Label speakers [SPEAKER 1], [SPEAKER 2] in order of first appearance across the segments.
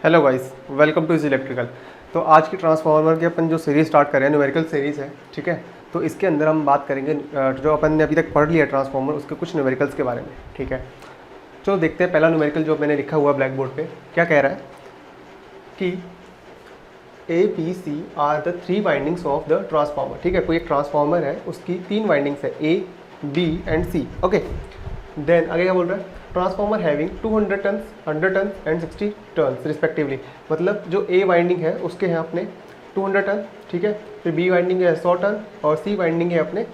[SPEAKER 1] Hello guys, welcome two is electrical. तो आज की ट्रांसफार्मर की अपन जो सीरीज स्टार्ट कर रहे हैं न्यूमेरिकल सीरीज़ है, ठीक है। तो इसके अंदर हम बात करेंगे जो अपन ने अभी तक पढ़ लिया ट्रांसफार्मर, उसके कुछ न्यूमेरिकल्स के बारे में, ठीक है। चलो देखते हैं पहला न्यूमेरिकल जो मैंने लिखा हुआ ब्लैक बोर्ड पे क्या कह रहा है कि A B C are the 3 windings of the transformer, ठीक है। कोई एक ट्रांसफार्मर है, उसकी 3 वाइंडिंग्स है, A B and C, okay. Then आगे क्या बोल रहा है, transformer having 200 turns, 100 turns and 60 turns respectively. मतलब जो ए वाइंडिंग है उसके हैं अपने 200 टर्न, ठीक है। फिर बी वाइंडिंग है 100 टर्न और सी वाइंडिंग है अपने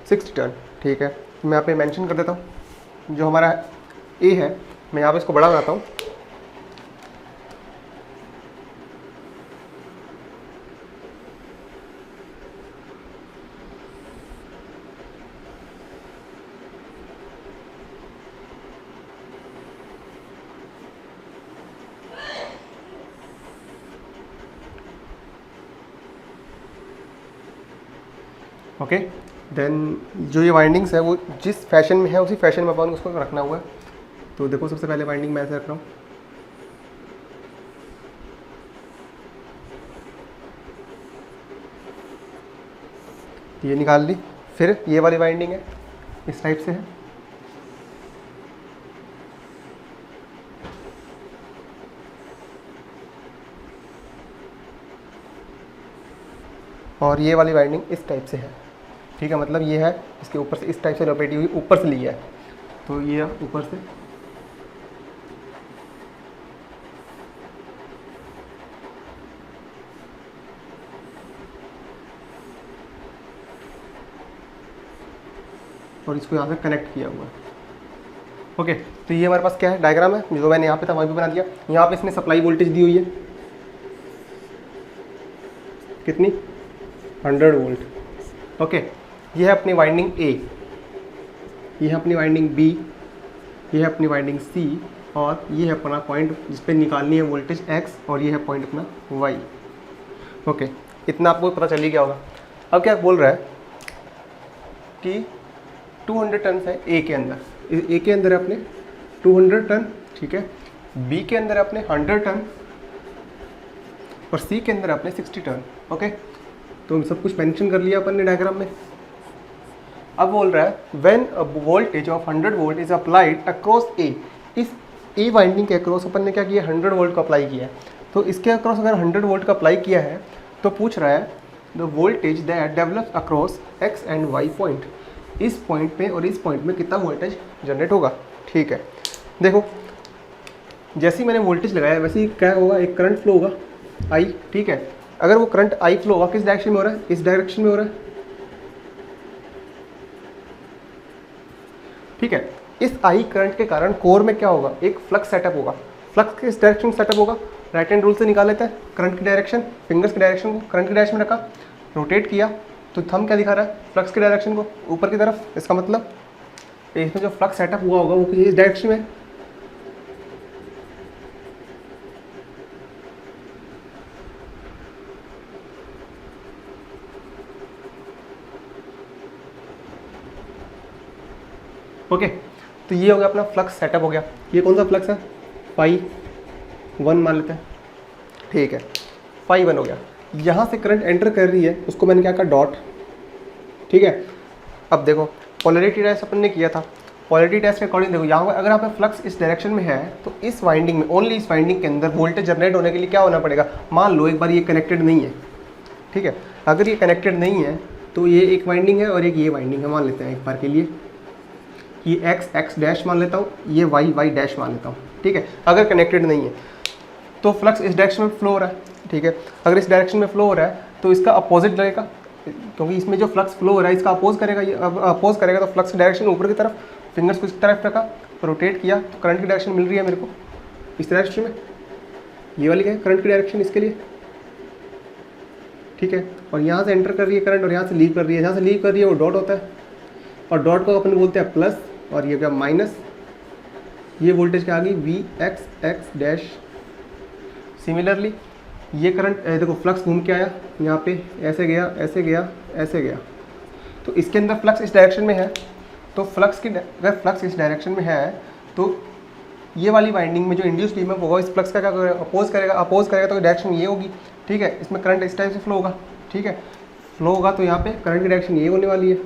[SPEAKER 1] 60 टर्न, ठीक है। मैं यहाँ पे मेंशन कर देता हूँ जो हमारा ए है, मैं यहाँ पे इसको बड़ा बनाता हूँ। ओके, देन जो ये वाइंडिंग्स है वो जिस फैशन में है उसी फैशन में अपन उसको रखना हुआ है। तो देखो सबसे पहले वाइंडिंग मैं ऐसे रख रहा हूँ, ये निकाल ली। फिर ये वाली वाइंडिंग है, इस टाइप से है, और ये वाली वाइंडिंग इस टाइप से है, ठीक है। मतलब ये है इसके ऊपर से इस टाइप से लपेटी हुई, ऊपर से ली है, तो ये ऊपर से और इसको यहाँ से कनेक्ट किया हुआ है। ओके, तो ये हमारे पास क्या है, डायग्राम है जो मैंने यहाँ पे था वहीं पे बना दिया। यहाँ पे इसने सप्लाई वोल्टेज दी हुई है कितनी, 100 वोल्ट, ओके। ये है अपनी वाइंडिंग ए, ये है अपनी वाइंडिंग बी, ये है अपनी वाइंडिंग सी, और ये है अपना पॉइंट जिस पे निकालनी है वोल्टेज एक्स, और ये है पॉइंट अपना वाई, ओके। इतना आपको पता चल ही गया होगा। अब क्या बोल रहा है कि 200 टन है ए के अंदर, ए के अंदर है अपने 200 टन, ठीक है। बी के अंदर है अपने 100 टन और सी के अंदर है अपने 60 टन, ओके। तो सब कुछ मेंशन कर लिया अपन ने डायग्राम में। अब बोल रहा है when a voltage of 100 volt is applied across A, इस ए वाइंडिंग के अक्रॉस अपन ने क्या किया, 100 वोल्ट को अप्लाई किया है। तो इसके अक्रॉस अगर 100 वोल्ट का अप्लाई किया है तो पूछ रहा है the voltage that develops across X and Y point, इस पॉइंट पे और इस पॉइंट में कितना वोल्टेज जनरेट होगा, ठीक है। देखो जैसे ही मैंने वोल्टेज लगाया वैसे ही क्या होगा, एक करंट फ्लो होगा आई, ठीक है। अगर वो करंट आई फ्लो होगा किस डायरेक्शन में हो रहा है, इस डायरेक्शन में हो रहा है, ठीक है। इस आई करंट के कारण कोर में क्या होगा, एक फ्लक्स सेटअप होगा। फ्लक्स किस डायरेक्शन में सेटअप होगा, राइट हैंड रूल से निकाल लेते हैं। करंट की डायरेक्शन, फिंगर्स की डायरेक्शन को करंट की डायरेक्शन में रखा, रोटेट किया तो थंब क्या दिखा रहा है, फ्लक्स की डायरेक्शन को ऊपर की तरफ। इसका मतलब इसमें जो फ्लक्स सेटअप हुआ होगा वो इस डायरेक्शन में, ओके। तो ये हो गया अपना फ्लक्स सेटअप हो गया। ये कौन सा फ्लक्स है, फाई 1 मान लेते हैं, ठीक है। फाई 1 हो गया। यहाँ से करंट एंटर कर रही है, उसको मैंने क्या कहा, डॉट, ठीक है। अब देखो पोलैरिटी टेस्ट अपन ने किया था, पोलैरिटी टेस्ट के अकॉर्डिंग देखो यहाँ पर अगर आप फ्लक्स इस डायरेक्शन में है तो इस वाइंडिंग में, ओनली इस वाइंडिंग के अंदर वोल्टेज जनरेट होने के लिए क्या होना पड़ेगा, मान लो एक बार ये कनेक्टेड नहीं है, ठीक है। अगर ये कनेक्टेड नहीं है तो ये एक वाइंडिंग है और एक ये वाइंडिंग है, मान लेते हैं एक बार के लिए ये एक्स एक्स डैश मान लेता हूँ, ये वाई वाई डैश मान लेता हूँ, ठीक है। अगर कनेक्टेड नहीं है तो फ्लक्स इस डायरेक्शन में फ्लो हो रहा है, ठीक है। अगर इस डायरेक्शन में फ्लो हो रहा है तो इसका अपोजिट रहेगा, क्योंकि इसमें जो फ्लक्स फ्लो हो रहा है इसका अपोज करेगा, ये अपोज करेगा तो फ्लक्स डायरेक्शन ऊपर की तरफ। फिंगर्स को इस तरफ रखा, रोटेट किया तो करंट की डायरेक्शन मिल रही है मेरे को इस डायरेक्शन में, ये वाली है करंट की डायरेक्शन इसके लिए, ठीक है। और यहाँ से एंटर कर रही है करंट और यहाँ से लीव कर रही है, जहाँ से लीव कर रही है वो डॉट होता है, और डॉट को अपन बोलते हैं प्लस, और ये क्या माइनस। ये वोल्टेज क्या आ गई, V X X dash. Similarly ये करंट देखो फ्लक्स घूम के आया यहाँ पे, ऐसे गया ऐसे गया ऐसे गया, तो इसके अंदर फ्लक्स इस डायरेक्शन में है, तो फ्लक्स की अगर फ्लक्स इस डायरेक्शन में है तो ये वाली वाइंडिंग में जो इंड्यूस्ड ईएमएफ होगा इस फ्लक्स का क्या करेगा, अपोज करेगा तो डायरेक्शन ये होगी, ठीक है। इसमें करंट इस टाइप से फ्लो होगा, ठीक है, फ्लो होगा तो यहाँ पे करंट की डायरेक्शन ये होने वाली है,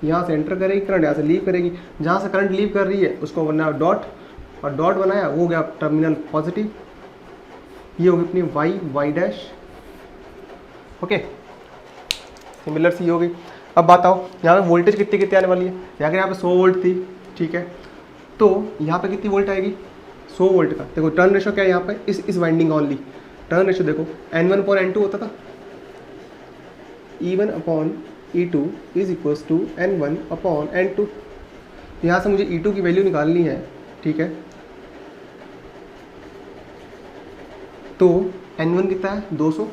[SPEAKER 1] यहाँ से एंटर करेगी करंट, यहाँ से लीव करेगी, जहाँ से करंट लीव कर रही है उसको बनाया डॉट, और डॉट बनाया वो हो गया टर्मिनल पॉजिटिव, ये होगी अपनी वाई डैश, ओके, सिमिलर सी हो गई। अब बात आओ यहाँ पे वोल्टेज कितनी कितनी आने वाली है, अगर यहाँ पे 100 वोल्ट थी, ठीक है, तो यहाँ पे कितनी वोल्ट आएगी 100 वोल्ट का। देखो टर्न रेशो क्या है यहाँ पे इस वाइंडिंग ओनली, टर्न रेशो देखो N1/N2 होता था, E1/E2 is equals to N1/N2। यहाँ से मुझे E2 की वैल्यू निकालनी है, ठीक है, तो N1 कितना है 200,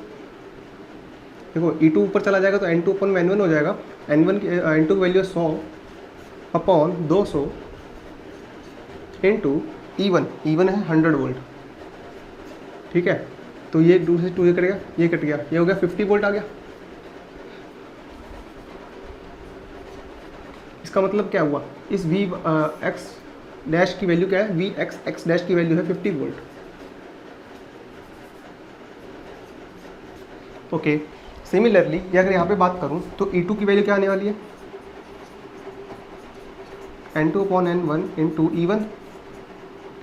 [SPEAKER 1] देखो E2 ऊपर चला जाएगा तो N2/N1 हो जाएगा, N2 की वैल्यू है 100/200 इंटू E1 है 100 वोल्ट, ठीक है, तो ये 2 से 2 ये कटेगा, ये कट गया, ये हो गया 50 वोल्ट आ गया। इसका मतलब क्या हुआ, इस V x डैश की वैल्यू क्या है, V x डैश की वैल्यू है 50 वोल्ट, ओके। सिमिलरली अगर यहाँ पे बात करूँ तो E2 की वैल्यू क्या आने वाली है, N2/N1 इंटू E1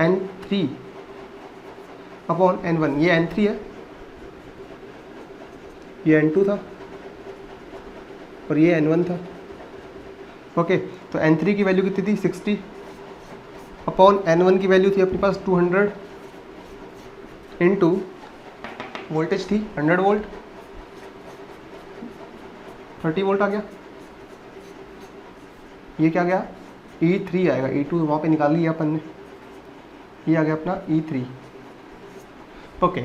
[SPEAKER 1] N3/N1, ये N3 है, ये N2 था और ये N1 था, ओके। तो N3 की वैल्यू कितनी थी 60/N1 की वैल्यू थी अपने पास 200 इंटू वोल्टेज थी 100 वोल्ट, 30 वोल्ट आ गया, ये क्या गया E3 आएगा, E2 वहाँ पे निकाल लिया अपन ने, ये आ गया अपना E3, ओके।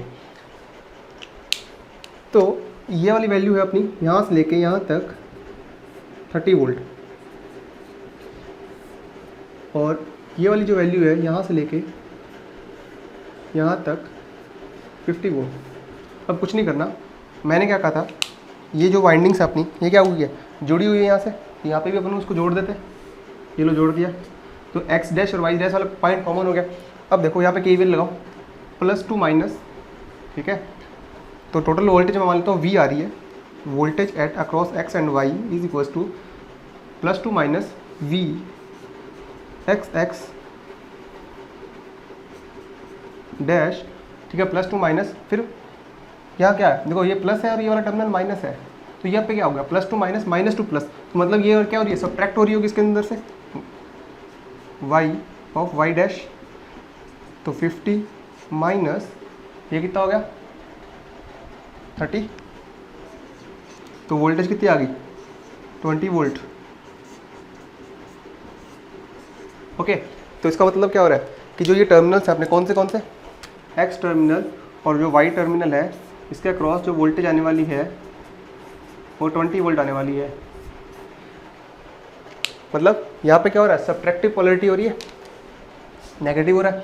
[SPEAKER 1] तो ये वाली वैल्यू है अपनी यहाँ से लेके यहाँ तक 30 वोल्ट, और ये वाली जो वैल्यू है यहाँ से लेके यहाँ तक 50 वोल्ट। अब कुछ नहीं करना, मैंने क्या कहा था, ये जो वाइंडिंग्स है अपनी ये क्या हुई है, जुड़ी हुई है यहाँ से, यहाँ पे भी अपन उसको जोड़ देते हैं, ये लो जोड़ दिया, तो एक्स डैश और वाई डैश वाला पॉइंट कॉमन हो गया। अब देखो यहाँ पे केवीएल लगाओ, +2 माइनस, ठीक है, तो टोटल वोल्टेज मैं मान लेता हूँ V आ रही है, voltage at across X and Y is equals to +2 minus V x dash, ठीक है, +2 माइनस, फिर यहाँ क्या है, देखो ये प्लस है और ये वाला टर्मिनल माइनस है, तो यहाँ पे क्या होगा +2 माइनस -2 प्लस, तो मतलब ये और क्या हो रही है, सब्ट्रैक्ट हो रही होगी इसके अंदर से y डैश, तो 50 माइनस ये कितना हो गया 30, तो वोल्टेज कितनी आ गई 20 वोल्ट, ओके। तो इसका मतलब क्या हो रहा है कि जो ये टर्मिनल्स है अपने कौन से एक्स टर्मिनल और जो वाई टर्मिनल है, इसके अक्रॉस जो वोल्टेज आने वाली है वो 20 वोल्ट आने वाली है। मतलब यहाँ पे क्या हो रहा है, सब्ट्रैक्टिव पोलैरिटी हो रही है, नेगेटिव हो रहा है।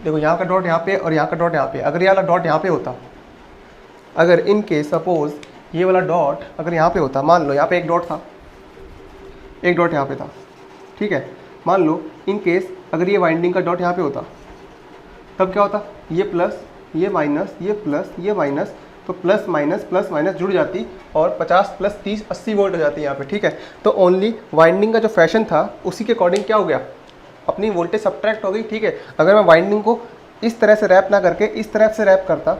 [SPEAKER 1] देखो यहाँ का डॉट यहाँ पे और यहाँ का डॉट यहाँ पे, अगर ये वाला डॉट यहाँ पे होता, अगर इन केस सपोज ये वाला डॉट अगर यहाँ पे होता, मान लो यहाँ पे एक डॉट था, एक डॉट यहाँ पे था, ठीक है, मान लो इन केस अगर ये वाइंडिंग का डॉट यहाँ पे होता, तब क्या होता, ये प्लस ये माइनस ये प्लस ये माइनस, तो प्लस माइनस जुड़ जाती और 50 + 30 80 वोल्ट हो जाती है यहाँ पे, ठीक है। तो ओनली वाइंडिंग का जो फैशन था उसी के अकॉर्डिंग क्या हो गया, अपनी वोल्टेज सब्ट्रैक्ट हो गई, ठीक है। अगर मैं वाइंडिंग को इस तरह से रैप ना करके इस तरह से रैप करता,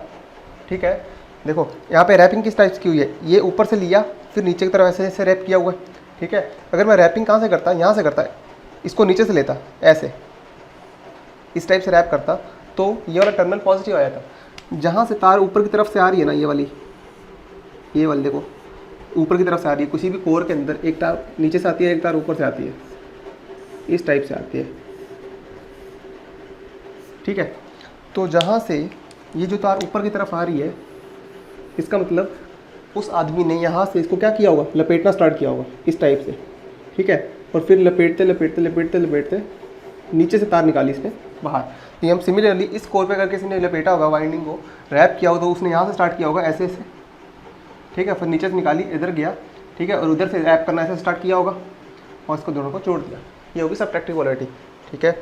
[SPEAKER 1] ठीक है, देखो यहाँ पे रैपिंग किस टाइप की हुई है, ये ऊपर से लिया फिर नीचे की तरफ ऐसे ऐसे रैप किया हुआ है, ठीक है। अगर मैं रैपिंग कहाँ से करता, यहाँ से करता, इसको नीचे से लेता, ऐसे इस टाइप से रैप करता, तो ये वाला टर्मिनल पॉजिटिव आ जाता। जहाँ से तार ऊपर की तरफ से आ रही है ना, ये वाली देखो ऊपर की तरफ से आ रही है, किसी भी कोर के अंदर एक तार नीचे से आती है, एक तार ऊपर से आती है, इस टाइप से आती है, ठीक है। तो जहाँ से ये जो तार ऊपर की तरफ आ रही है, इसका मतलब उस आदमी ने यहाँ से इसको क्या किया होगा, लपेटना स्टार्ट किया होगा इस टाइप से, ठीक है, और फिर लपेटते लपेटते लपेटते लपेटते नीचे से तार निकाली इसने बाहर। तो हम सिमिलरली इस कोर पे अगर किसी ने लपेटा होगा, वाइंडिंग को रैप किया होगा, तो उसने यहाँ से स्टार्ट किया होगा ऐसे ऐसे, ठीक है, फिर नीचे से निकाली, इधर गया, ठीक है, और उधर से रैप करना ऐसे स्टार्ट किया होगा और इसको दोनों को जोड़ दिया, ये होगी सबट्रैक्टिव पोलैरिटी, ठीक है।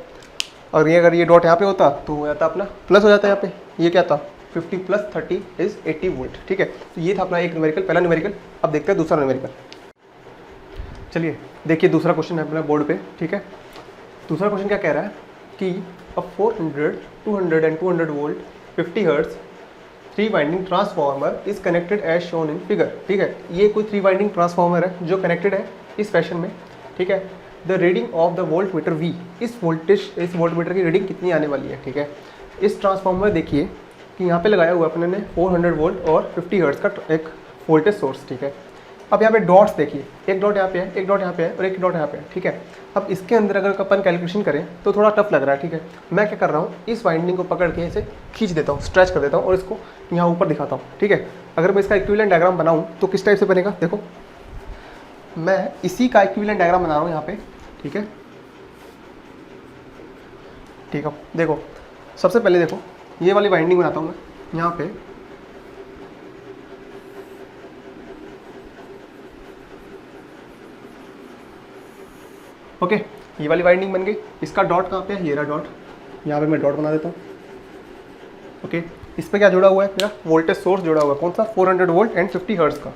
[SPEAKER 1] और ये अगर ये डॉट यहाँ पे होता तो हो जाता अपना प्लस हो जाता है यहाँ पे, ये क्या था 50 + 30 इज 80 वोल्ट, ठीक है। तो ये था अपना एक न्यूमेरिकल, पहला न्यूमेरिकल। अब देखते हैं दूसरा न्यूमेरिकल। चलिए देखिए दूसरा क्वेश्चन है अपना बोर्ड पे, ठीक है। दूसरा क्वेश्चन क्या कह रहा है कि अब 400, 200 and 200 volt 50 hertz 3 winding transformer is connected as shown in figure, ठीक है। ये कोई 3 वाइंडिंग ट्रांसफार्मर है जो कनेक्टेड है इस फैशन में, ठीक है। The reading of the volt meter V, इस वोल्ट मीटर की रीडिंग कितनी आने वाली है, ठीक है। इस ट्रांसफार्मर देखिए कि यहाँ पे लगाया हुआ अपने ने 400 वोल्ट और 50 हर्ट्ज का एक वोल्टेज सोर्स, ठीक है। अब यहाँ पे डॉट्स देखिए, एक डॉट यहाँ पे है, एक डॉट यहाँ पे है और एक डॉट यहाँ पे है, ठीक है। अब इसके अंदर अगर अपन कैलकुलेशन करें तो थोड़ा टफ लग रहा है, ठीक है। मैं क्या कर रहा हूँ, इस वाइंडिंग को पकड़ के इसे खींच देता हूँ, स्ट्रेच कर देता हूँ और इसको यहाँ ऊपर दिखाता हूँ, ठीक है। अगर मैं इसका इक्विवेलेंट डायग्राम बनाऊँ तो किस टाइप से बनेगा, देखो मैं इसी का इक्विवेलेंट डायग्राम बना रहा हूँ यहाँ पे, ठीक है। ठीक है, देखो सबसे पहले देखो ये वाली वाइंडिंग बनाता हूँ मैं यहाँ पे, ओके। ये वाली वाइंडिंग बन गई। इसका डॉट कहाँ पे है, ये रहा डॉट, यहाँ पे मैं डॉट बना देता हूँ, ओके। इस पे क्या जुड़ा हुआ है, मेरा वोल्टेज सोर्स जुड़ा हुआ है, कौन सा 400 वोल्ट एंड 50 हर्ट्ज का,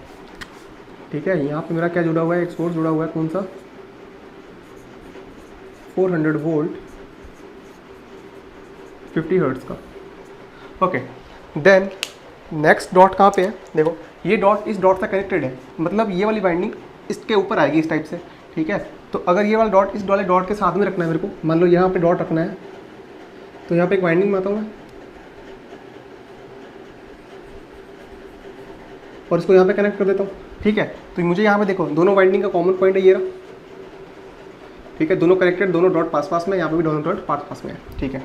[SPEAKER 1] ठीक है। यहाँ पे मेरा क्या जुड़ा हुआ है, एक सोर्स जुड़ा हुआ है, कौन सा 400 वोल्ट 50 हर्ट्ज का, ओके। देन नेक्स्ट डॉट कहाँ पे है, देखो ये डॉट इस डॉट से कनेक्टेड है, मतलब ये वाली वाइंडिंग इसके ऊपर आएगी इस टाइप से, ठीक है। तो अगर ये वाला डॉट इस वाले डॉट के साथ में रखना है मेरे को, मान लो यहाँ पे डॉट रखना है, तो यहाँ पे एक वाइंडिंग बनाता हूँ मैं और इसको यहाँ पे कनेक्ट कर देता हूँ, ठीक है। तो मुझे यहाँ पे देखो दोनों वाइंडिंग का कॉमन पॉइंट है ये रहा, ठीक है। दोनों कनेक्टेड, दोनों डॉट पास पास में, यहाँ पे भी दोनों डॉट पास पास में है, ठीक है।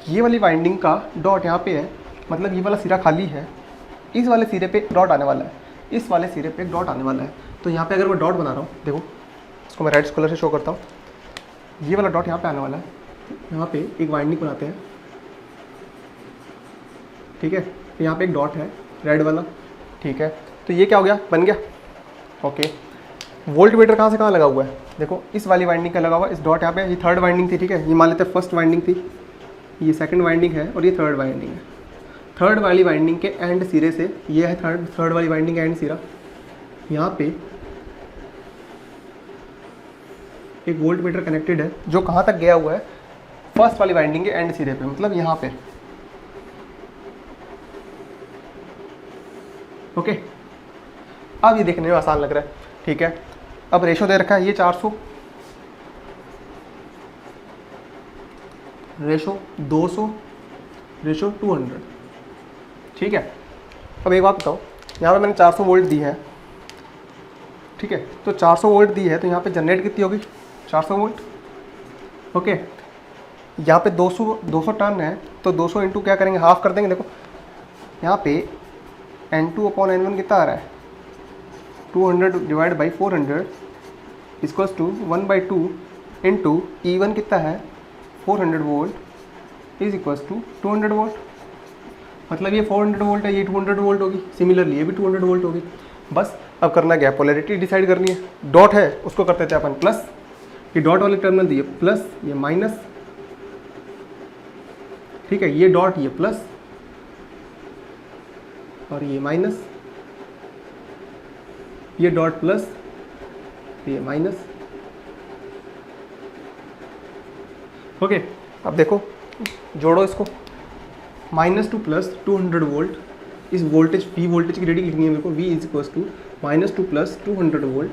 [SPEAKER 1] ये वाली वाइंडिंग का डॉट यहाँ पे है, मतलब ये वाला सिरा खाली है, इस वाले सिरे पे डॉट आने वाला है, इस वाले सिरे पे डॉट आने वाला है। तो यहाँ पे अगर मैं डॉट बना रहा हूँ, देखो इसको मैं रेड कलर से शो करता हूँ, ये वाला डॉट यहाँ पे आने वाला है, यहाँ पे एक वाइंडिंग बनाते हैं, ठीक है। तो यहाँ पे एक डॉट है रेड वाला, ठीक है। तो ये क्या हो गया, बन गया, ओके। वोल्ट मीटर कहाँ से कहाँ लगा हुआ है, देखो इस वाली वाइंडिंग का लगा हुआ है, इस डॉट यहाँ पे, ये थर्ड वाइंडिंग थी, ठीक है। ये मान लेते हैं फर्स्ट वाइंडिंग थी, ये सेकंड वाइंडिंग है और ये थर्ड वाइंडिंग है। थर्ड वाली वाइंडिंग के एंड सिरे से, ये है थर्ड वाली वाइंडिंग एंड सिरा, यहाँ पे एक वोल्ट मीटर कनेक्टेड है जो कहाँ तक गया हुआ है, फर्स्ट वाली वाइंडिंग के एंड सिरे पे, मतलब यहाँ पे, ओके। अब ये देखने में आसान लग रहा है, ठीक है। अब रेशो दे रखा है ये 400, रेशो 200, रेशो 200, ठीक है। अब एक बात बताओ, यहाँ पे मैंने 400 वोल्ट दी है, ठीक है। तो 400 वोल्ट दी है तो यहाँ पे जनरेट कितनी होगी, 400 वोल्ट, ओके। यहाँ पे 200 टर्न है, तो 200 इंटू क्या करेंगे, हाफ कर देंगे। देखो यहाँ पे N2/N1 कितना आ रहा है, 200 divide by 400 equals to 1/2 into E1 कितना है 400 volt is equals to 200 volt, मतलब ये 400 वोल्ट है, ये 200 वोल्ट होगी, सिमिलरली ये भी 200 वोल्ट होगी। बस अब करना क्या, पोलैरिटी डिसाइड करनी है। डॉट है उसको करते थे अपन प्लस, ये डॉट वाले टर्मिनल दिए प्लस, ये माइनस, ठीक है। ये डॉट ये प्लस और ये माइनस, ये डॉट प्लस, ये माइनस, ओके। अब देखो जोड़ो इसको, माइनस टू प्लस 200 वोल्ट, इस वोल्टेज V वोल्टेज की रीडिंग लिखनी है मेरे को, V is equals to -2 plus 200 volt,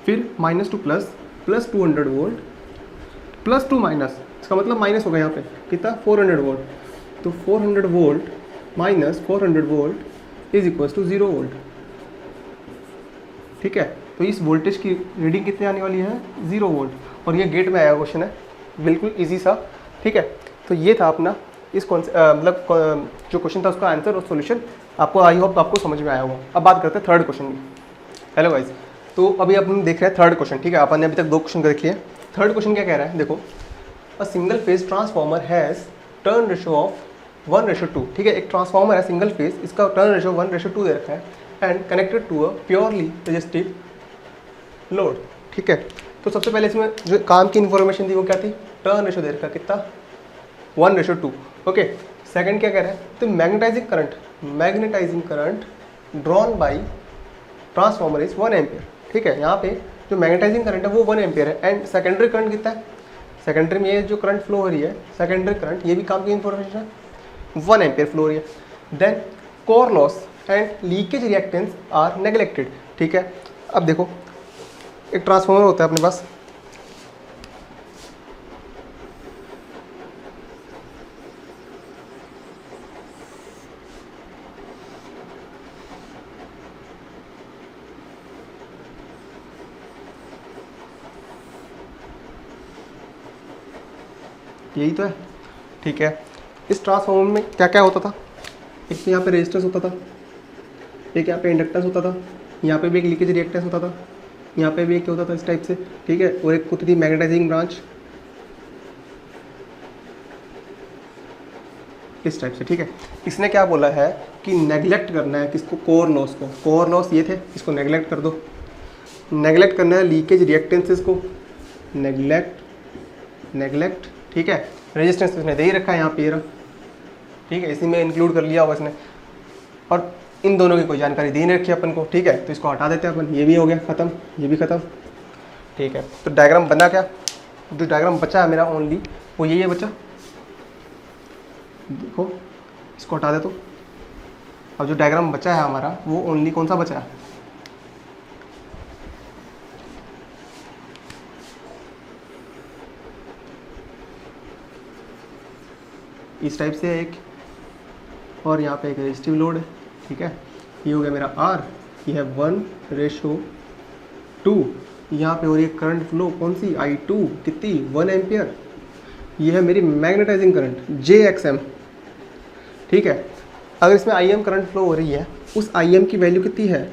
[SPEAKER 1] फिर -2 प्लस 200 वोल्ट प्लस 2 माइनस, इसका मतलब माइनस होगा यहाँ पे कितना 400 वोल्ट, तो 400 volt minus 400 volt is equals to 0 volt, ठीक है। तो इस वोल्टेज की रीडिंग कितनी आने वाली है 0 वोल्ट, और ये गेट में आया क्वेश्चन है, बिल्कुल ईजी सा, ठीक है। तो ये था अपना इस मतलब जो क्वेश्चन था उसका आंसर और सॉल्यूशन, आपको आई होप आपको समझ में आया होगा। अब बात करते हैं थर्ड क्वेश्चन की। हेलो गाइस, तो अभी अपन देख रहे हैं थर्ड क्वेश्चन, ठीक है। अपन ने अभी तक 2 क्वेश्चन देख लिए। थर्ड क्वेश्चन क्या कह रहा है, देखो a single phase transformer has turn ratio of 1:2, ठीक है। एक ट्रांसफॉर्मर है सिंगल फेज, इसका टर्न रेशो 1:2 दे रखा है and connected to a purely resistive load, ठीक है। तो सबसे पहले इसमें जो काम की इन्फॉर्मेशन थी वो क्या थी, टर्न रेशो दे रखा कितना 1:2। ओके, सेकंड क्या कह रहा है, तो magnetising current drawn by transformer is 1 ampere. ठीक है, यहाँ पे जो मैग्नेटाइजिंग करंट है वो 1 एम्पियर है। एंड सेकेंडरी करंट कितना है, सेकेंडरी में ये जो करंट फ्लो हो रही है सेकेंडरी करंट, ये भी काम की इन्फॉर्मेशन है, 1 एम्पियर फ्लो हो रही है। Then core loss and leakage reactance are neglected. ठीक है, अब देखो एक ट्रांसफार्मर होता है अपने पास, यही तो है। ठीक है, इस ट्रांसफार्मर में क्या क्या होता था, एक तो यहाँ पे रेजिस्टेंस होता था, एक यहाँ पे इंडक्टेंस होता था, यहाँ पे भी एक लीकेज रिएक्टेंस होता था, यहाँ पे भी एक होता था इस टाइप से। ठीक है, और एक होती थी मैग्नेटाइजिंग ब्रांच इस टाइप से। ठीक है, इसने क्या बोला है कि नेगलेक्ट करना है किसको, कोर लॉस को। कोर लॉस ये थे, इसको नेगलेक्ट कर दो। नेगलेक्ट करना है लीकेज रिएक्टेंसेस को, नेगलेक्ट। ठीक है, रेजिस्टेंस इसने दे ही रखा है यहाँ पे, ठीक है, इसी में इंक्लूड कर लिया होगा इसने। और इन दोनों की कोई जानकारी दे नहीं रखी अपन को। ठीक है, तो इसको हटा देते हैं अपन, ये भी हो गया ख़त्म, ये भी ख़त्म। ठीक है, तो डायग्राम बना क्या, जो डायग्राम बचा है मेरा ओनली वो यही है बचा। देखो इसको हटा दे तो अब जो डायग्राम बचा है हमारा वो ओनली कौन सा बचा है, इस टाइप से एक, और यहाँ पे एक रेजिस्टिव लोड है। ठीक है, ये हो गया मेरा R, ये है 1:2। यहाँ पे हो रही है करंट फ्लो कौन सी, I2 कितनी 1 एम्पियर। ये है मेरी मैग्नेटाइजिंग करंट JXM। ठीक है, अगर इसमें IM करंट फ्लो हो रही है, उस IM की वैल्यू कितनी है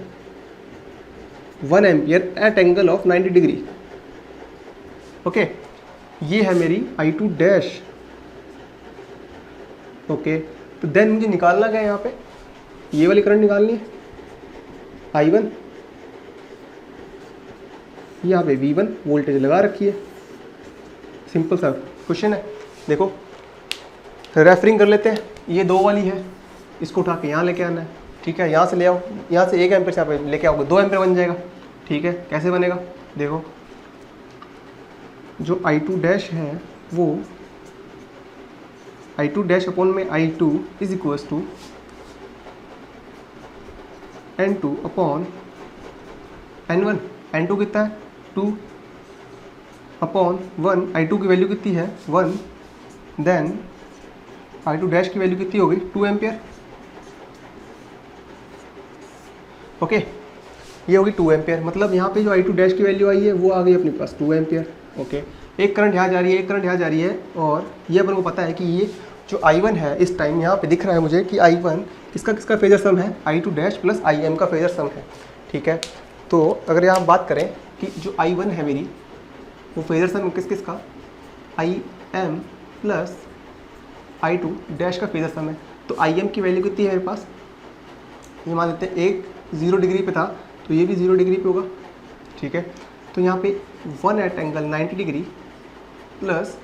[SPEAKER 1] 1 ampere at angle of 90 degree. Okay, ये है मेरी I2 डैश। ओके, तो देन मुझे निकालना क्या है, यहाँ पे ये वाली करंट निकालनी है I1, यहाँ पे V1 वोल्टेज लगा रखी है। सिंपल सा क्वेश्चन है। देखो रेफरिंग कर लेते हैं, ये 2 वाली है, इसको उठा के यहाँ लेके आना है। ठीक है, यहाँ से ले आओ, यहाँ से 1 एम्पियर से यहाँ पे लेके आओगे 2 एम्पियर बन जाएगा। ठीक है, कैसे बनेगा, देखो जो I2 डैश है वो I2 डैश अपॉन में I2 is equals to N2 upon N1। N2 कितना है 2 अपॉन 1, I2 की वैल्यू कितनी है 1, देन I2 डैश की वैल्यू कितनी हो गई 2 एम्पियर। ओके, ये होगी 2 एम्पियर, मतलब यहाँ पे जो I2 डैश की वैल्यू आई है वो आ गई अपने पास 2 एम्पियर। ओके, एक करंट यहाँ जा रही है, एक करंट यहाँ जा रही है, और ये अपन को पता है कि ये जो I1 है इस टाइम यहाँ पे दिख रहा है मुझे कि I1 किसका फेजर सम है, I2 डैश प्लस IM का फेजर सम है। ठीक है, तो अगर यहाँ बात करें कि जो I1 है मेरी वो फेजर सम किसका, IM प्लस I2 डैश का फेजर सम है। तो IM की वैल्यू कितनी है मेरे पास, ये मान लेते हैं एक 0 डिग्री पे था तो ये भी 0 डिग्री पे होगा। ठीक है, तो यहाँ पे 1 at angle 90 degree plus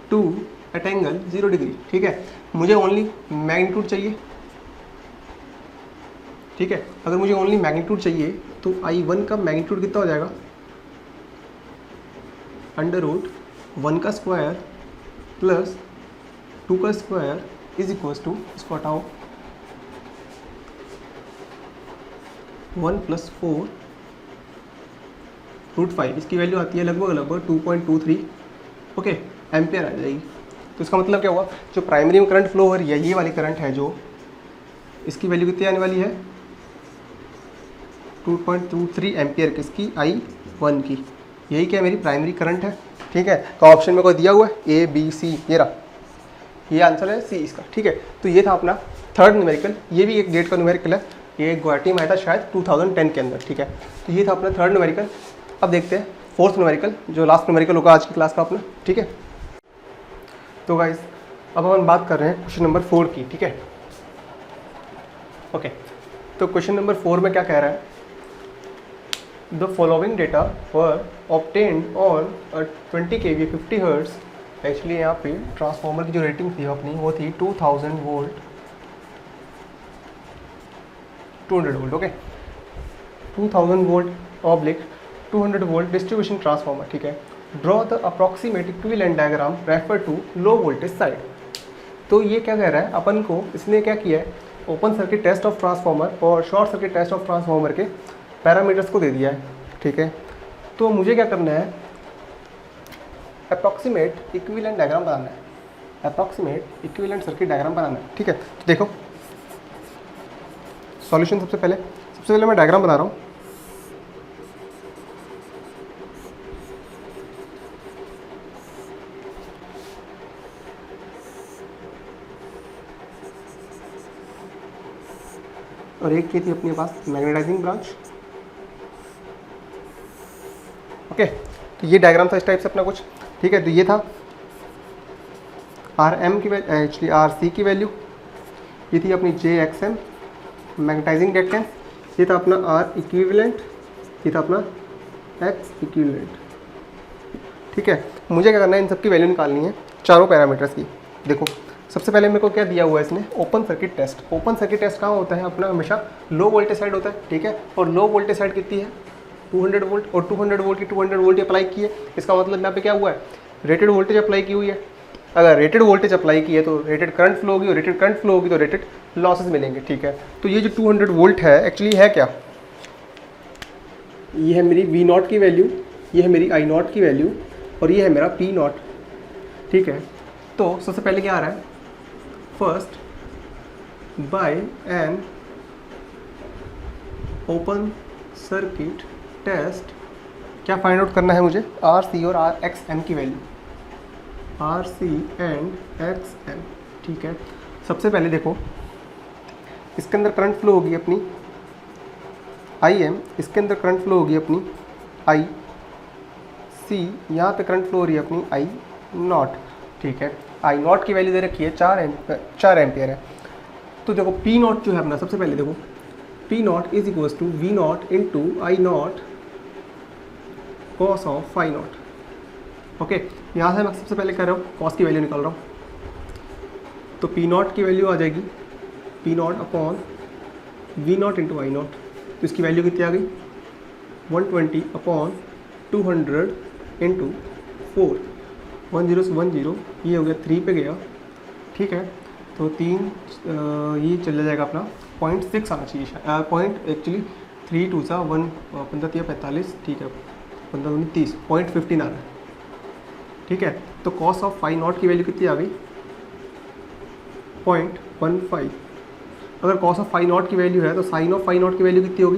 [SPEAKER 1] 2 at angle 0 degree. ठीक है, मुझे ओनली मैग्नीट्यूड चाहिए। ठीक है, अगर मुझे ओनली मैग्नीट्यूड चाहिए तो I1 का मैग्नीट्यूड कितना हो जाएगा, √1 का स्क्वायर प्लस 2 का स्क्वायर इज इक्वल्स टू, इसको हटाओ 1 + 4 √5, इसकी वैल्यू आती है लगभग 2.23 ओके एम्पियर आ जाएगी। तो इसका मतलब क्या हुआ, जो प्राइमरी में करंट फ्लो हो रही है ये वाली करंट है जो, इसकी वैल्यू कितनी आने वाली है 2.23 एम्पियर किसकी, I1 की। यही क्या मेरी प्राइमरी करंट है। ठीक है, तो ऑप्शन में कोई दिया हुआ है A B C, ये रहा, ये आंसर है C इसका। ठीक है, तो ये था अपना थर्ड न्यूमेरिकल, ये भी एक गेट का न्यूमेरिकल है, ये गुवाहाटी में आया था शायद 2010 के अंदर। ठीक है, तो ये था अपना थर्ड न्यूमेरिकल। अब देखते हैं फोर्थ न्यूमेरिकल, जो लास्ट न्यूमेरिकल होगा आज की क्लास का अपना। ठीक है, तो गाइस अब हम बात कर रहे हैं क्वेश्चन नंबर 4 की। ठीक है, ओके, तो क्वेश्चन नंबर 4 में क्या कह रहा है, the following data were obtained on 20 kV 50 hertz. Actually यहाँ पे ट्रांसफार्मर की जो रेटिंग थी अपनी वो थी 2000 volt 200 volt. Okay, 2000 volt oblique 200 volt distribution transformer. ठीक है, draw the approximate equivalent diagram refer to low voltage side. तो ये क्या कह रहा है अपन को, इसने क्या किया है, open circuit test of transformer और short circuit test of transformer के पैरामीटर्स को दे दिया है। ठीक है, तो मुझे क्या करना है, अप्रॉक्सीमेट इक्विवेलेंट डायग्राम बनाना है, अप्रॉक्सीमेट इक्विवेलेंट सर्किट डायग्राम बनाना है। ठीक है, तो देखो सॉल्यूशन सबसे पहले मैं डायग्राम बना रहा हूँ। और एक ये थी अपने पास मैग्नेटाइजिंग ब्रांच। ओके, तो ये डायग्राम था इस टाइप से अपना कुछ। ठीक है, तो ये था आर एम की एक्चुअली आर सी की वैल्यू, ये थी अपनी जे एक्स एम मैग्नेटाइजिंग रिएक्टेंस, ये था अपना आर इक्विवेलेंट, ये था अपना एक्स इक्विवेलेंट। ठीक है, मुझे क्या करना है, इन सब की वैल्यू निकालनी है चारों पैरामीटर्स की। देखो सबसे पहले मेरे को क्या दिया हुआ है इसने, open circuit test. Open circuit test कहाँ होता है अपना, हमेशा लो वोल्टेज साइड होता है। ठीक है, और लो वोल्टेज साइड कितनी है 200 वोल्ट, और 200 वोल्ट की 200 वोल्ट अप्लाई की है। इसका मतलब यहाँ पे क्या हुआ है, रेटेड वोल्टेज अप्लाई की हुई है। अगर रेटेड वोल्टेज अप्लाई की है तो रेटेड करंट फ्लो होगी, और रेटेड करंट फ्लो होगी तो रेटेड लॉसेस मिलेंगे। ठीक है, तो ये जो 200 वोल्ट है एक्चुअली है क्या, ये है मेरी V नॉट की वैल्यू, ये है मेरी I नॉट की वैल्यू, और ये है मेरा P नॉट। ठीक है, तो सबसे पहले क्या आ रहा है, first by an open circuit test क्या फाइंड आउट करना है मुझे, आर सी और आर एक्स एम की वैल्यू, R C and X M. ठीक है, सबसे पहले देखो इसके अंदर करंट फ्लो होगी अपनी आई एम, इसके अंदर करंट फ्लो होगी अपनी आई सी, यहाँ पे करंट फ्लो हो रही है अपनी आई नॉट। ठीक है, आई नॉट की वैल्यू दे रखी है 4 एम्पियर है। तो देखो पी नॉट जो है अपना, सबसे पहले देखो P not is equals to V not into I not cos of phi not. Okay, यहाँ से मैं सबसे पहले कर रहा हूँ कॉस की वैल्यू निकाल रहा हूँ। तो पी नॉट की वैल्यू आ जाएगी P naught upon V not into I naught. तो इसकी वैल्यू कितनी आ गई 120 अपॉन 200 इंटू 4, 10 से 10, ये हो गया 3 पे गया। ठीक है, तो 3 ये चला जाएगा अपना 0.6 आना चाहिए, पॉइंट एक्चुअली 3 2 सा 1 15 45। ठीक है, 15 30 0.15 आ रहा है। ठीक है, तो कॉस ऑफ फाई नॉट की वैल्यू कितनी आ गई 0.15। अगर कॉस ऑफ फाई नॉट की वैल्यू है तो साइन ऑफ फाई नॉट की वैल्यू कितनी होगी।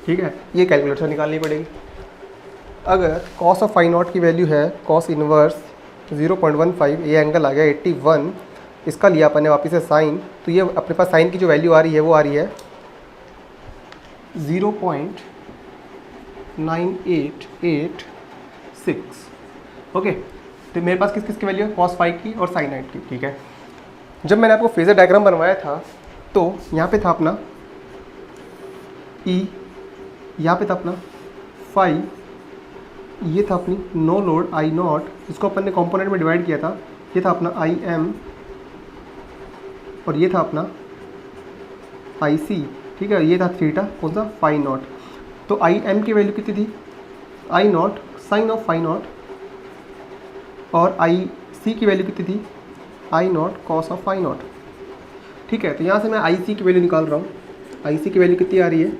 [SPEAKER 1] ठीक है, ये कैलकुलेटर से निकालनी पड़ेगी। अगर कॉस ऑफ फाई नॉट की वैल्यू है कॉस इनवर्स 0.15, ये एंगल आ गया 81, इसका लिया अपन ने वापस से साइन, तो ये अपने पास साइन की जो वैल्यू आ रही है वो आ रही है 0.9886। ओके, तो मेरे पास किस किस की वैल्यू है, कॉस फाई की और साइन 8 की। ठीक है, जब मैंने आपको फेजर डायग्राम बनवाया था तो यहाँ पे था अपना ई, यहाँ पे था अपना फाई, ये था अपनी नो लोड आई नॉट, जिसको अपन ने कंपोनेंट में डिवाइड किया था, ये था अपना आई एम, और ये था अपना आई सी। ठीक है, ये था थीटा, कौन सा फाई नॉट। तो आई एम की वैल्यू कितनी थी, I nought sine of phi nought, और आई सी की वैल्यू कितनी थी, I not cos of phi nought. ठीक है, तो यहाँ से मैं आई सी की वैल्यू निकाल रहा हूँ। आई सी की वैल्यू कितनी आ रही है,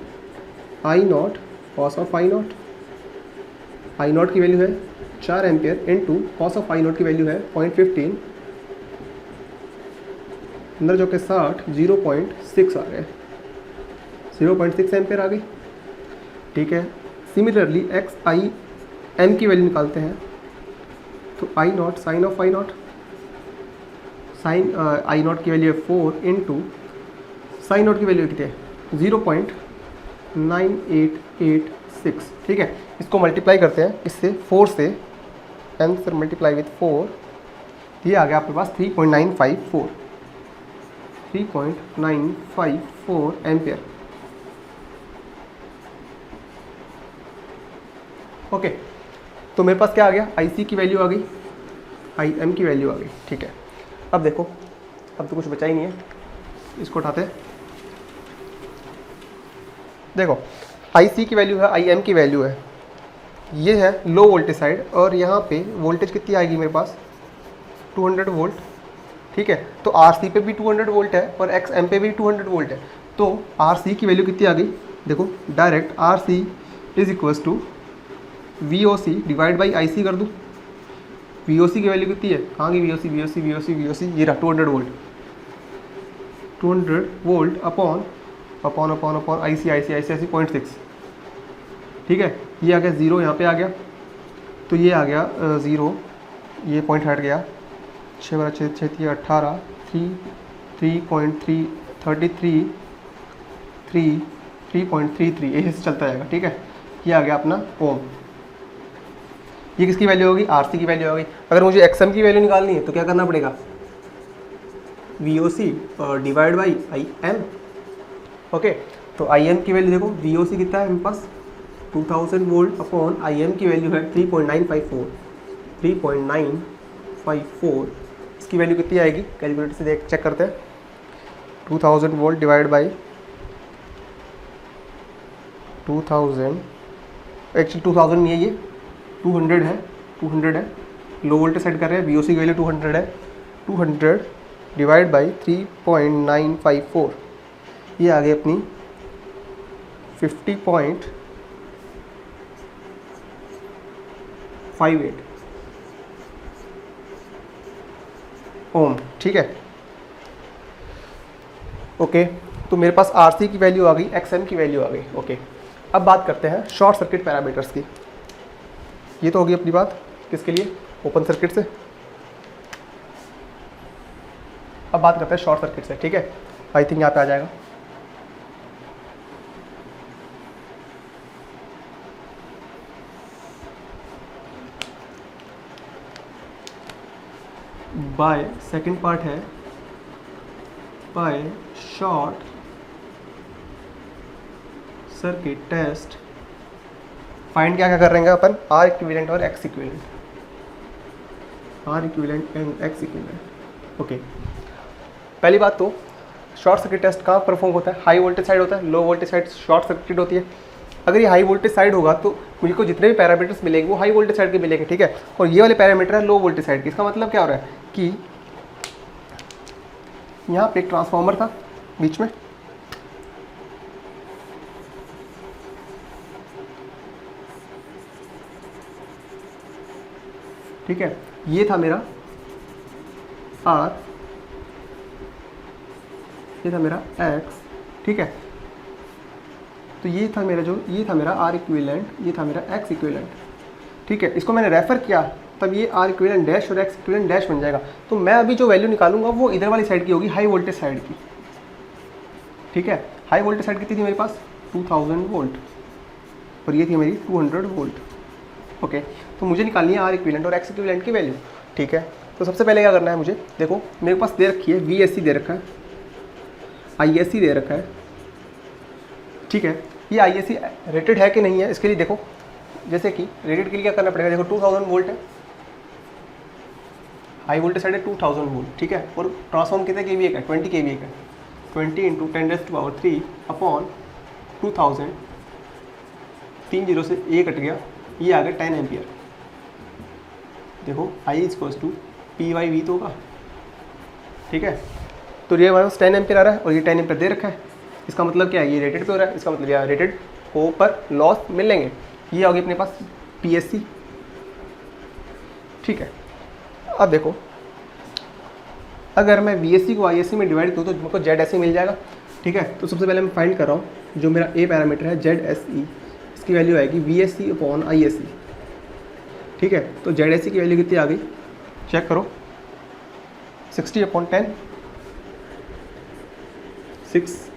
[SPEAKER 1] I not cos of phi nought. I nought की वैल्यू है 4 ampere into cos of I nought की वैल्यू है 0.15, अंदर जो कि 60 0.6 आ रहे हैं, 0.6 एम्पियर आ गई। ठीक है, सिमिलरली एक्स आई एम की वैल्यू निकालते हैं। तो I nought sine of I nought, sine I nought की वैल्यू है 4 इंटू साइन नॉट की वैल्यू कितनी है 0.9886। ठीक है, इसको मल्टीप्लाई करते हैं इससे 4 से, आंसर मल्टीप्लाई विथ 4, ये आ गया आपके पास 3.954 एम्पियर। ओके, तो मेरे पास क्या आ गया, आई सी की वैल्यू आ गई, आई एम की वैल्यू आ गई। ठीक है, अब देखो, अब तो कुछ बचा ही नहीं है, इसको उठाते हैं। देखो आई सी की वैल्यू है, आई एम की वैल्यू है, ये है लो वोल्टेज साइड, और यहाँ पे वोल्टेज कितनी आएगी मेरे पास, 200 वोल्ट। ठीक है, तो आर सी पे भी 200 वोल्ट है और एक्स एम पे भी 200 वोल्ट है, तो आर सी की वैल्यू कितनी आ गई, देखो direct R C is equals to V O C divide by I C कर दूँ। वी ओ सी की वैल्यू कितनी है, कहाँ की V O C, V O C V O C V O C, ये रहा 200 volt, 200 volt upon upon upon upon I C 0.6। ठीक है, ये आ गया ज़ीरो, यहाँ पे आ गया, तो ये आ गया ज़ीरो, ये पॉइंट हट गया, 6 × 6 = 18, 3.33 यही से चलता जाएगा। ठीक है, ये आ गया अपना ओम। ये किसकी वैल्यू होगी, आर सी की वैल्यू होगी। अगर मुझे एक्स एम की वैल्यू निकालनी है तो क्या करना पड़ेगा, V O C divide by I M. Okay, तो आई एम की वैल्यू देखो, वी ओ सी कितना है मेरे पास 2000 वोल्ट अपॉन आई एम की वैल्यू है 3.954। इसकी वैल्यू कितनी आएगी, कैलकुलेटर से देख चेक करते हैं। 2000 वोल्ट डिवाइड बाई 2000, एक्चुअली 2000 नहीं है, ये 200 है, 200 है, लो वोल्टेज सेट कर रहे हैं, वी ओ सी की वैल्यू 200 है, 200 डिवाइड बाई 3.954, ये आ गई अपनी 50.58 ओम। ठीक है, ओके, तो मेरे पास आर सी की वैल्यू आ गई, एक्स एम की वैल्यू आ गई। ओके, अब बात करते हैं शॉर्ट सर्किट पैरामीटर्स की। ये तो होगी अपनी बात किसके लिए, ओपन सर्किट से। अब बात करते हैं शॉर्ट सर्किट से। ठीक है, आई थिंक यहाँ पे आ जाएगा। बाय सेकंड पार्ट है by short circuit test find क्या कर रहे हैं अपन, आर इक्विवेलेंट और X equivalent, R equivalent and X equivalent. Okay, पहली बात तो शॉर्ट सर्किट टेस्ट कहाँ परफॉर्म होता है, हाई वोल्टेज साइड होता है, low voltage side short circuit होती है। अगर ये हाई वोल्टेज साइड होगा तो मुझको जितने भी पैरामीटर्स मिलेंगे वो हाई वोल्टेज साइड के मिलेंगे। ठीक है, और ये वाले पैरामीटर है लो वोल्टेज साइड के। इसका मतलब क्या हो रहा है कि यहाँ पे एक ट्रांसफार्मर था बीच में, ठीक है, ये था मेरा आर, ये था मेरा एक्स। ठीक है, तो ये था मेरा ये था मेरा आर इक्विवेलेंट, ये था मेरा एक्स इक्विवेलेंट। ठीक है, इसको मैंने रेफर किया तब ये आर इक्विवेलेंट डैश और एक्स इक्विवेलेंट डैश बन जाएगा। तो मैं अभी जो वैल्यू निकालूंगा वो इधर वाली साइड की होगी, हाई वोल्टेज साइड की। ठीक है, हाई वोल्टेज साइड कितनी थी मेरे पास 2000 वोल्ट, और ये थी मेरी 200 वोल्ट। ओके, तो मुझे निकालनी है आर इक्विवेलेंट और एक्स इक्विवेलेंट की वैल्यू। ठीक है, तो सबसे पहले क्या करना है मुझे, देखो मेरे पास दे रखी है वी एस सी दे रखा है, आई एस सी दे रखा है। ठीक है, ये आई एस सी रेटेड है कि नहीं है, इसके लिए देखो, जैसे कि रेटेड के लिए क्या करना पड़ेगा, देखो 2000 वोल्ट है, हाई वोल्टेज साइड है 2000 वोल्ट। ठीक है, और ट्रांसफॉर्म कितने के वी का, 20 के वी का, 20 × 10⁻³ अपॉन 2000, 3 0 से ए कट गया, ये आ गया 10 एम्पियर। देखो I equals to P by V तो होगा। ठीक है, तो ये हमारे पास 10 एम्पियर आ रहा है और ये 10 एम्पियर दे रखा है। इसका मतलब क्या है, ये रेटेड पे हो रहा है, इसका मतलब यहाँ रेटेड हो पर लॉस मिलेंगे। ये आ गई अपने पास पी एस सी। ठीक है, अब देखो अगर मैं वी एस सी को आई एस सी में डिवाइड करूँ तो मुझको जेड एस सी मिल जाएगा। ठीक है, तो सबसे पहले मैं फाइंड कर रहा हूँ जो मेरा ए पैरामीटर है जेड एस ई, इसकी वैल्यू आएगी V S C upon I S C. ठीक है, तो जेड एस सी की वैल्यू कितनी आ गई, चेक करो, 60/10, 6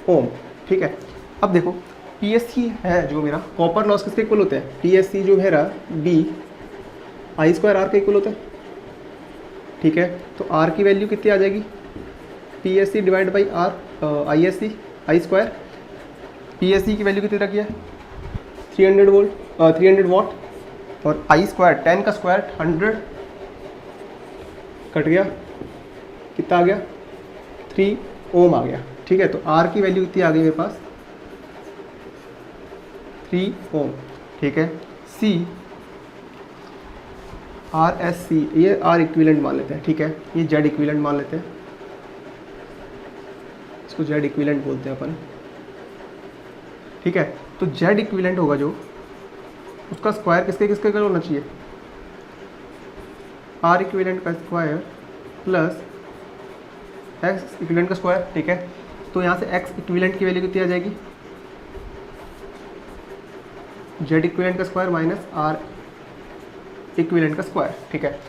[SPEAKER 1] ओम। ठीक है, अब देखो पी एस सी है जो मेरा, कॉपर लॉस किसके इक्वल होते हैं, पी एस सी जो मेरा बी I² R के इक्वल होता है। ठीक है, तो R की वैल्यू कितनी आ जाएगी, P S C divide by R I S C I²। P S C की वैल्यू कितनी रखी है 300 वोल्ट। 300 वॉट, और आई स्क्वायर 10 का स्क्वायर 100 कट गया, कितना आ गया 3 ओम आ गया। ठीक है, तो आर की वैल्यू कितनी आ गई मेरे पास 3 ओम। ठीक है, सी आर एस सी, ये आर इक्विवेलेंट मान लेते हैं। ठीक है, ये जेड इक्विवेलेंट मान लेते हैं, इसको जेड इक्विवेलेंट बोलते हैं अपन। ठीक है, तो जेड इक्विवेलेंट होगा जो, उसका स्क्वायर किसके किसके का होना चाहिए, आर इक्विवेलेंट का स्क्वायर प्लस एक्स इक्विवेलेंट का स्क्वायर। ठीक है, तो यहाँ से एक्स इक्विवेलेंट की वैल्यू कितनी आ जाएगी, जेड इक्विवेलेंट का स्क्वायर माइनस आर इक्विवेलेंट का स्क्वायर। ठीक है,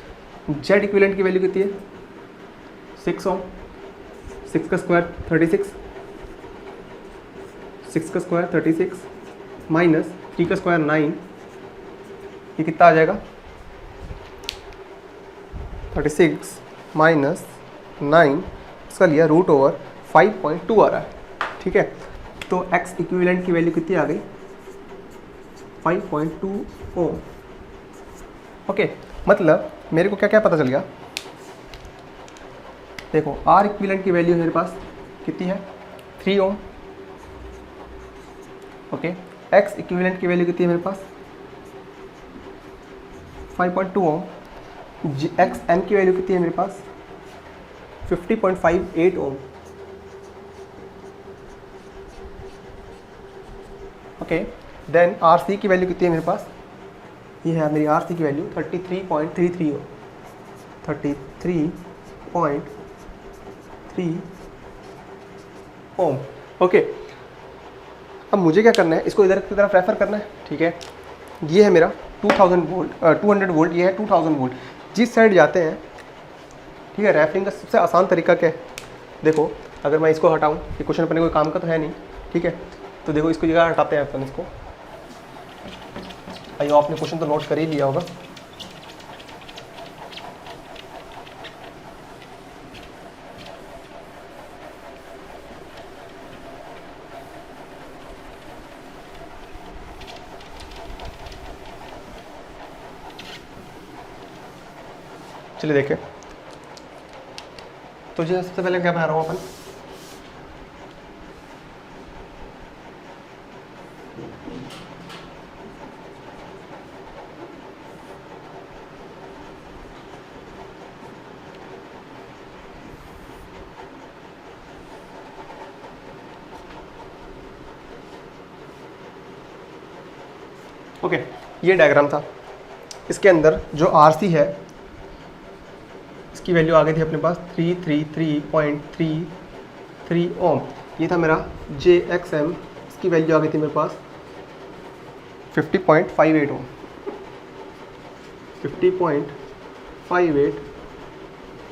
[SPEAKER 1] जेड इक्विवेलेंट की वैल्यू कितनी है 6 ओम, 6 का स्क्वायर 36, 6 का स्क्वायर 36 माइनस 3 का स्क्वायर 9, ये कितना आ जाएगा 36 माइनस 9, इसका लिया रूट ओवर 5.2 आ रहा है। ठीक है, तो x इक्विवेलेंट की वैल्यू कितनी आ गई 5.2 ओम। ओके, मतलब मेरे को क्या क्या पता चल गया, देखो r इक्विवेलेंट की वैल्यू मेरे पास कितनी है 3 ओम। ओके, x इक्विवेलेंट की वैल्यू कितनी है मेरे पास 5.2 ओम। एक्स एन की वैल्यू कितनी है मेरे पास 50.58 ओम। ओके, देन आर सी की वैल्यू कितनी है मेरे पास, ये है मेरी आर सी की वैल्यू 33.33 ओम, 33.3 ओम। ओके, अब मुझे क्या करना है, इसको इधर की तरफ रेफर करना है। ठीक है, ये है मेरा 200 वोल्ट 200 वोल्ट, ये है 2000 वोल्ट, जिस साइड जाते हैं। ठीक है, रेफरिंग का सबसे आसान तरीका क्या है, देखो अगर मैं इसको हटाऊं, ये क्वेश्चन अपने कोई काम का तो है नहीं। ठीक है, तो देखो इसको जगह हटाते हैं अपन इसको, आइए आपने क्वेश्चन तो नोट कर ही लिया होगा। चलिए देखें, तो जी सबसे पहले क्या बना रहा हूँ अपन, ओके, ये डायग्राम था, इसके अंदर जो आरसी है इसकी वैल्यू आ गई थी अपने पास 333.33 ओम। ये था मेरा जे एक्स एम, इसकी वैल्यू आ गई थी मेरे पास 50.58 ओम, 50.58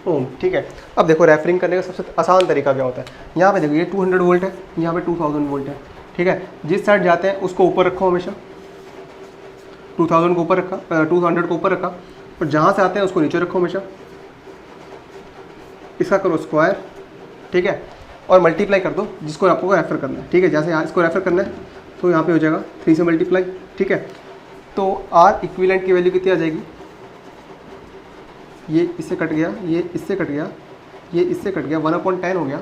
[SPEAKER 1] ओम। ठीक है, अब देखो रेफरिंग करने का सबसे आसान तरीका क्या होता है, यहाँ पे देखो ये 200 वोल्ट है, यहाँ पे 2000 वोल्ट है। ठीक है, जिस साइड जाते हैं उसको ऊपर रखो हमेशा, 2000 को ऊपर रखा, 200 को ऊपर रखा, और जहाँ से आते हैं उसको नीचे रखो हमेशा, इसका करो स्क्वायर। ठीक है, और मल्टीप्लाई कर दो जिसको आपको रेफर करना है। ठीक है, जैसे यहाँ इसको रेफर करना है तो यहाँ पे हो जाएगा 3 से मल्टीप्लाई। ठीक है, तो आर इक्विवेलेंट की वैल्यू कितनी आ जाएगी, ये इससे कट गया, ये इससे कट गया, ये इससे कट गया, 1/10 हो गया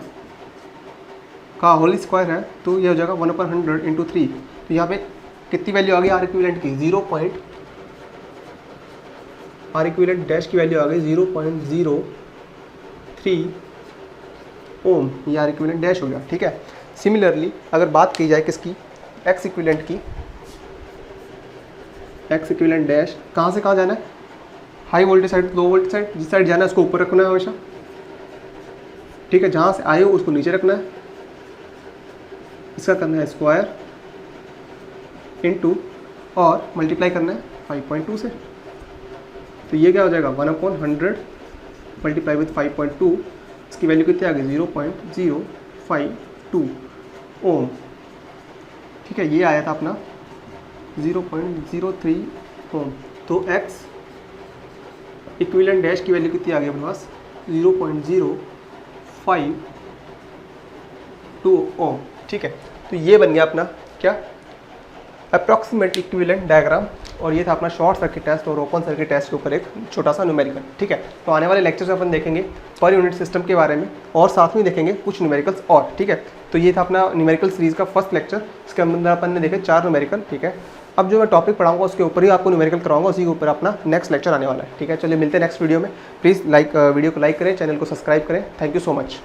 [SPEAKER 1] का होल स्क्वायर है, तो ये हो जाएगा 1/100 इंटू 3। तो यहाँ पे कितनी वैल्यू आ गई आर इक्विवेलेंट की, आर इक्विवेलेंट डैश की वैल्यू आ गई 0.03 ओम, ये आर इक्विवेलेंट डैश हो गया। ठीक है, सिमिलरली अगर बात की जाए किसकी, एक्स इक्विवेलेंट की, एक्स इक्विवेलेंट डैश कहाँ से कहाँ जाना है, हाई वोल्टेज साइड, लो वोल्टेज साइड, जिस साइड जाना है उसको ऊपर रखना है हमेशा। ठीक है, जहाँ से आए हो उसको नीचे रखना है, इसका करना है स्क्वायर इनटू और मल्टीप्लाई करना है 5.2 से। तो ये क्या हो जाएगा 1/100 मल्टीप्लाई विथ 5.2, इसकी वैल्यू कितनी आ गई 0.052 ओम। ठीक है, ये आया था अपना 0.03 ओम। तो एक्स इक्विवेलेंट डैश की वैल्यू कितनी आ गई अपने पास 0.052 ओम। ठीक है, तो ये बन गया अपना क्या अप्रॉक्सीमेट इक्विवेलेंट डायग्राम, और ये था अपना शॉर्ट सर्किट टेस्ट और ओपन सर्किट टेस्ट के ऊपर एक छोटा सा न्यूमेरिकल। ठीक है, तो आने वाले लेक्चर्स में अपन देखेंगे पर यूनिट सिस्टम के बारे में और साथ में देखेंगे कुछ न्यूमेरिकल्स और। ठीक है, तो ये था अपना न्यूमेरिकल सीरीज़ का फर्स्ट लेक्चर, इसके अंदर अपन ने देखे 4 न्यूमेरिकल। ठीक है, अब जो मैं टॉपिक पढ़ाऊंगा उसके ऊपर ही आपको न्यूमेरिकल कराऊंगा, उसी के ऊपर अपना नेक्स्ट लेक्चर आने वाला है। ठीक है, चलिए मिलते हैं नेक्स्ट वीडियो में। प्लीज़ वीडियो को लाइक करें, चैनल को सब्सक्राइब करें। Thank you so much.